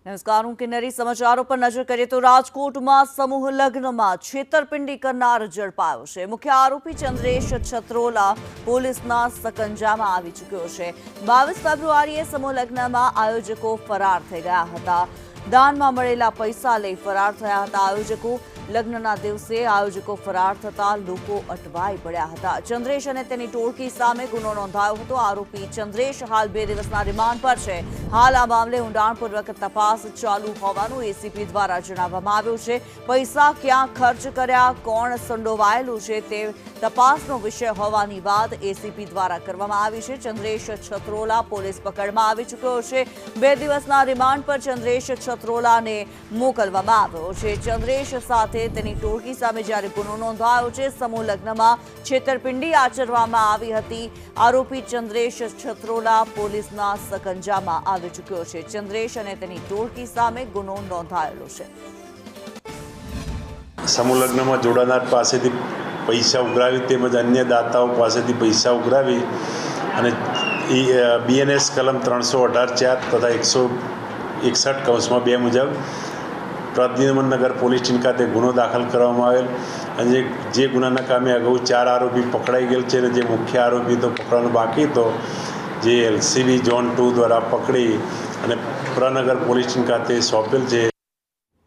नमस्कार, हूं किन्नरी। समाचारों पर नजर करिए तो રાજકોટમાં સમૂહ લગ્નમાં છેતરપિંડી કરનાર ઝડપાયો છે। મુખ્ય આરોપી ચંદ્રેશ છત્રોલા પોલીસના સકંજામાં આવી ચૂક્યો છે। 22 ફેબ્રુઆરીએ સમૂહ લગ્નમાં આયોજકો ફરાર થઈ ગયા હતા। દાનમાં મળેલા પૈસા લઈ ફરાર થયા હતા આયોજકો। લગ્નના દિવસે આયોજકો ફરાર થતા લોકો અટવાઈ પડ્યા હતા। ચંદ્રેશ અને તેની ટોળકી સામે ગુનો નોંધાયો હતો। આરોપી ચંદ્રેશ હાલ 2 દિવસના રિમાન્ડ પર છે। હાલ આ મામલે ઊંડાણપૂર્વક તપાસ ચાલુ હોવાનું એસીપી દ્વારા જણાવવામાં આવ્યું છે। પૈસા ક્યાં ખર્ચ કર્યા, કોણ સંડોવાયેલું છે તે તપાસનો વિષય હોવાની વાત એસીપી દ્વારા કરવામાં આવી છે। ચંદ્રેશ છત્રોલા પોલીસ પકડમાં આવી ચૂક્યો છે। 2 દિવસના રિમાન્ડ પર ચંદ્રેશ છત્રોલાને મોકલવામાં આવ્યો છે। ચંદ્રેશ સાથે તેની ટોળકી સામે જ્યારે ગુનો નોંધાયો છે। સમૂહ લગ્નમાં છેતરપિંડી આચરવામાં આવી હતી। આરોપી ચંદ્રેશ છત્રોલા પોલીસના સકંજામાં આવી ચૂક્યો છે। ચંદ્રેશ અને તેની ટોળકી સામે ગુનો નોંધાયેલો છે। સમૂહ લગ્નમાં જોડાનાર પાસેથી પૈસા ઉઘરાવી તેમજ અન્ય દાતાઓ પાસેથી પૈસા ઉઘરાવી અને બીએનએસ કલમ 318(4) તથા 161(2) મુજબ પ્રદ્યુમનનગર પોલીસ સ્ટેશન ખાતે ગુનો દાખલ કરવામાં આવેલ અને જે ગુનાના કામે અગાઉ 4 આરોપી પકડાઈ ગયેલ છે અને જે મુખ્ય આરોપી તો પકડવાનો બાકી હતો, જે LCB ઝોન 2 દ્વારા પકડી અને પ્રનગર પોલીસ સ્ટેશન ખાતે સોંપેલ છે।